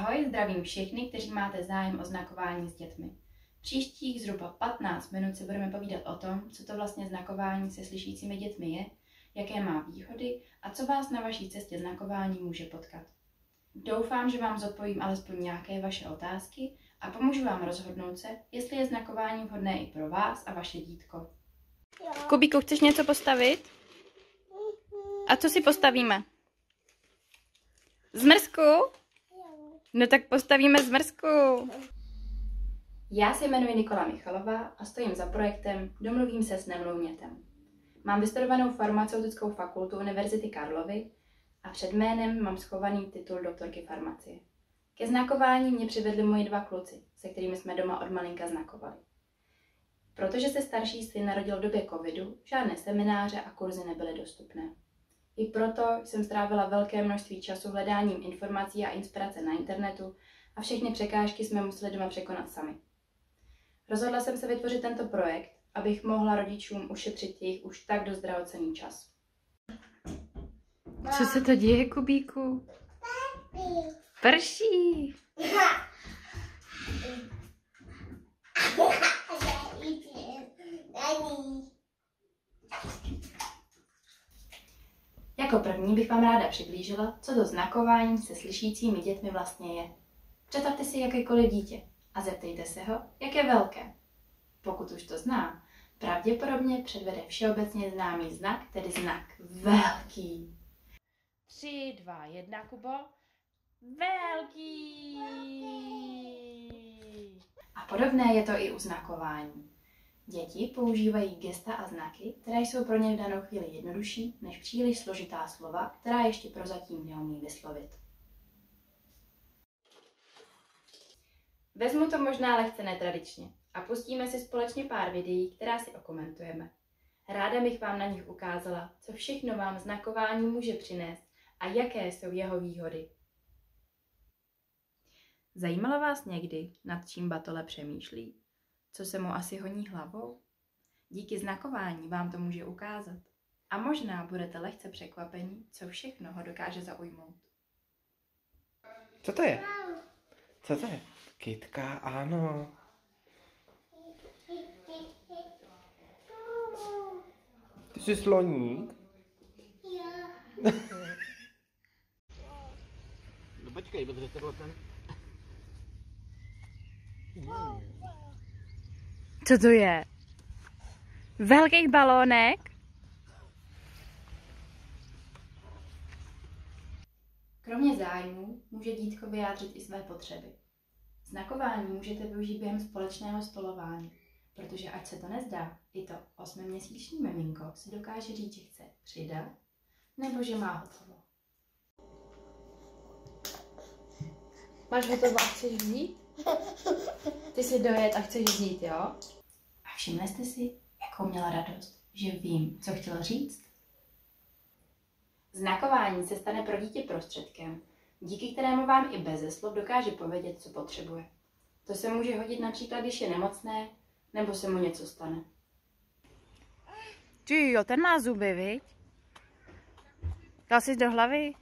Ahoj, zdravím všechny, kteří máte zájem o znakování s dětmi. Příštích zhruba 15 minut si budeme povídat o tom, co to vlastně znakování se slyšícími dětmi je, jaké má výhody a co vás na vaší cestě znakování může potkat. Doufám, že vám zodpovím alespoň nějaké vaše otázky a pomůžu vám rozhodnout se, jestli je znakování vhodné i pro vás a vaše dítko. Kubíku, chceš něco postavit? A co si postavíme? Zmrzku? No tak postavíme zmrzku. Já se jmenuji Nikola Michalová a stojím za projektem Domluvím se s nemluvnětem. Mám vystudovanou farmaceutickou fakultu Univerzity Karlovy a před jménem mám schovaný titul doktorky farmacie. Ke znakování mě přivedli moji dva kluci, se kterými jsme doma od malinka znakovali. Protože se starší syn narodil v době covidu, žádné semináře a kurzy nebyly dostupné. I proto jsem strávila velké množství času hledáním informací a inspirace na internetu a všechny překážky jsme museli doma překonat sami. Rozhodla jsem se vytvořit tento projekt, abych mohla rodičům ušetřit jejich už tak dost drahocenný čas. Co se to děje, Kubíku? Prší! Jako první bych vám ráda přiblížila, co to znakování se slyšícími dětmi vlastně je. Představte si jakékoliv dítě a zeptejte se ho, jak je velké. Pokud už to zná, pravděpodobně předvede všeobecně známý znak, tedy znak velký. 3, 2, 1, Kubo. Velký! A podobné je to i u znakování. Děti používají gesta a znaky, které jsou pro ně v danou chvíli jednodušší než příliš složitá slova, která ještě prozatím neumí vyslovit. Vezmu to možná lehce netradičně a pustíme si společně pár videí, která si okomentujeme. Ráda bych vám na nich ukázala, co všechno vám znakování může přinést a jaké jsou jeho výhody. Zajímalo vás někdy, nad čím Batole přemýšlí? Co se mu asi honí hlavou? Díky znakování vám to může ukázat. A možná budete lehce překvapeni, co všechno ho dokáže zaujmout. Co to je? Co to je? Kytka, ano. Ty jsi sloník? Jo. No počkej, protože to bylo ten... Co to je? Velký balónek? Kromě zájmu může dítko vyjádřit i své potřeby. Znakování můžete využít během společného stolování, protože ať se to nezdá, i to 8měsíční miminko si dokáže říct, že chce přidat, nebo že má hotovo. Máš hotovo a chceš vzít? Ty si dojet a chceš vzít, jo? A všimli jste si, jakou měla radost, že vím, co chtěla říct? Znakování se stane pro dítě prostředkem, díky kterému vám i beze slov dokáže povědět, co potřebuje. To se může hodit například, když je nemocné, nebo se mu něco stane. Ty jo, ten má zuby, viď? Dal jsi do hlavy?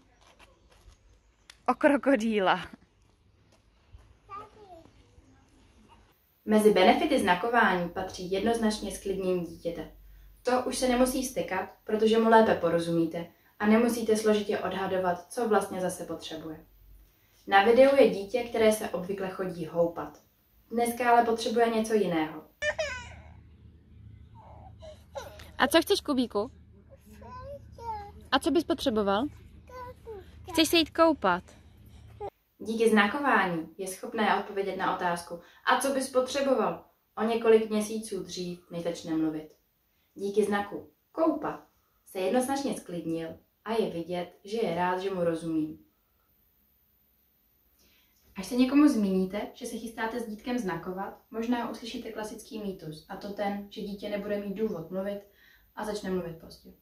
O krokodýla. Mezi benefity znakování patří jednoznačně zklidnění dítěte. To už se nemusí vztekat, protože mu lépe porozumíte a nemusíte složitě odhadovat, co vlastně zase potřebuje. Na videu je dítě, které se obvykle chodí houpat. Dneska ale potřebuje něco jiného. A co chceš, Kubíku? A co bys potřeboval? Chceš se jít koupat? Díky znakování je schopné odpovědět na otázku a co bys potřeboval o několik měsíců dřív, než začne mluvit. Díky znaku koupat se jednoznačně sklidnil a je vidět, že je rád, že mu rozumím. Až se někomu zmíníte, že se chystáte s dítkem znakovat, možná uslyšíte klasický mýtus, a to ten, že dítě nebude mít důvod mluvit a začne mluvit pozdě.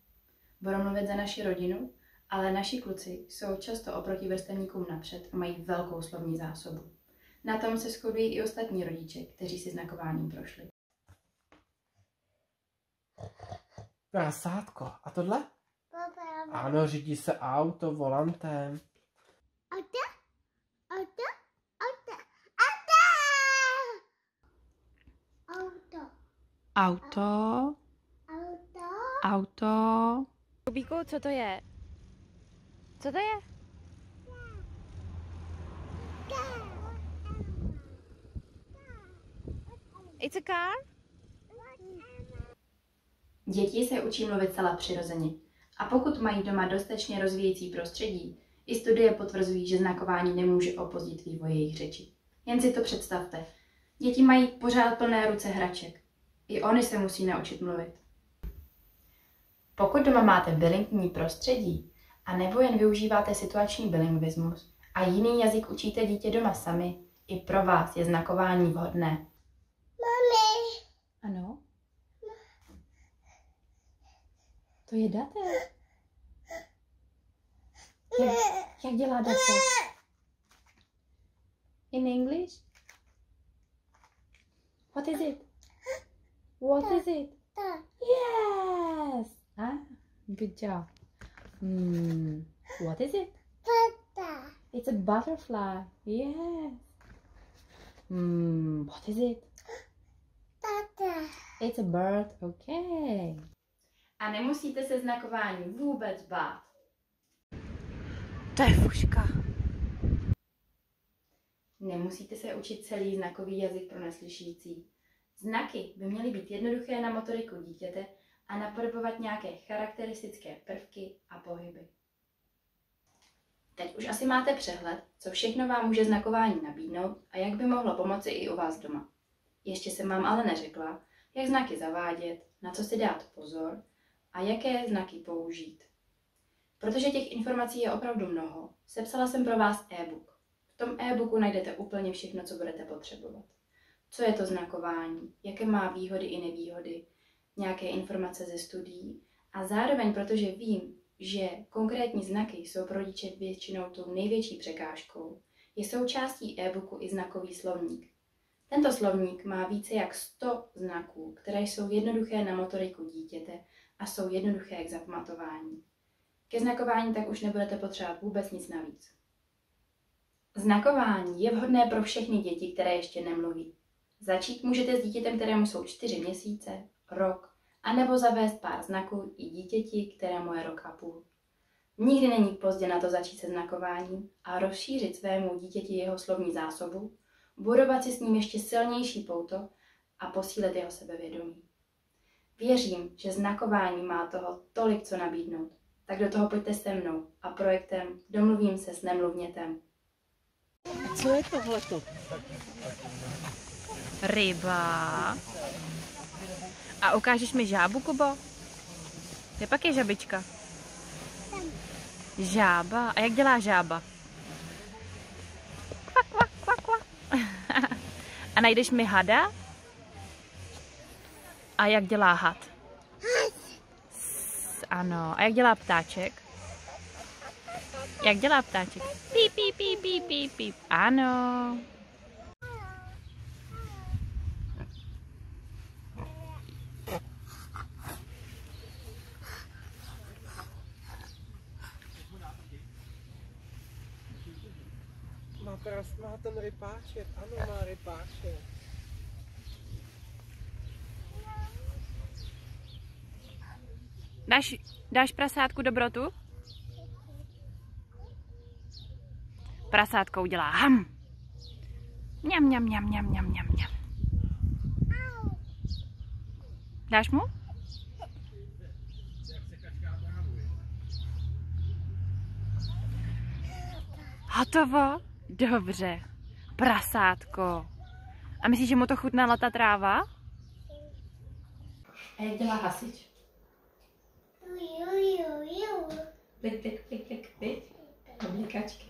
Budu mluvit za naši rodinu, ale naši kluci jsou často oproti vrstevníkům napřed a mají velkou slovní zásobu. Na tom se shodují i ostatní rodiče, kteří si znakováním prošli. Prasátko. A tohle? Ano, řídí se auto volantem. A to? Auto. Auto. Kubíku, co to je? Co to je? It's a car? Děti se učí mluvit zcela přirozeně. A pokud mají doma dostatečně rozvíjející prostředí, i studie potvrzují, že znakování nemůže opozdit vývoj jejich řeči. Jen si to představte. Děti mají pořád plné ruce hraček. I oni se musí naučit mluvit. Pokud doma máte bilingvní prostředí, a nebo jen využíváte situační bilingvismus a jiný jazyk učíte dítě doma sami, i pro vás je znakování vhodné. Mami. Ano? To je datel. Jak dělá datel? In English? What is it? What is it? Yes! Ah, good job. What is it? It's a butterfly. Yes. What is it? It's a bird. Okay. A nemusíte se znakování vůbec bát. To je fuška. Nemusíte se učit celý znakový jazyk pro neslyšící. Znaky by měly být jednoduché na motoriku dítěte a napodobovat nějaké charakteristické prvky a pohyby. Teď už asi máte přehled, co všechno vám může znakování nabídnout a jak by mohlo pomoci i u vás doma. Ještě jsem vám ale neřekla, jak znaky zavádět, na co si dát pozor a jaké znaky použít. Protože těch informací je opravdu mnoho, sepsala jsem pro vás e-book. V tom e-booku najdete úplně všechno, co budete potřebovat. Co je to znakování, jaké má výhody i nevýhody, nějaké informace ze studií a zároveň, protože vím, že konkrétní znaky jsou pro rodiče většinou tou největší překážkou, je součástí e-booku i znakový slovník. Tento slovník má více jak 100 znaků, které jsou jednoduché na motoriku dítěte a jsou jednoduché k zapamatování. Ke znakování tak už nebudete potřebovat vůbec nic navíc. Znakování je vhodné pro všechny děti, které ještě nemluví. Začít můžete s dítětem, kterému jsou 4 měsíce, rok, anebo zavést pár znaků i dítěti, kterému je rok a půl. Nikdy není pozdě na to začít se znakováním a rozšířit svému dítěti jeho slovní zásobu, budovat si s ním ještě silnější pouto a posílit jeho sebevědomí. Věřím, že znakování má toho tolik co nabídnout, tak do toho pojďte se mnou a projektem Domluvím se s nemluvnětem. A co je tohleto? Ryba. A ukážeš mi žábu, Kubo? Kde pak je žabička? Žába. A jak dělá žába? Kvak, kvak, kvak, kvak. A najdeš mi hada? A jak dělá had? Ano. A jak dělá ptáček? Jak dělá ptáček? Píp, píp, píp, píp, píp, píp. Ano. Má ten rypáček, ano, má rypáček. Dáš prasátku dobrotu? Prasátko udělá ham. Mňam, mňam, mňam, mňam, mňam, mňam, mňam. Dáš mu? Hotovo? Dobře. Prasátko. A myslíš, že mu to chutnala ta tráva? A jak dělá hasič? Plik, plik, plik, plik, plik. Oblikačky.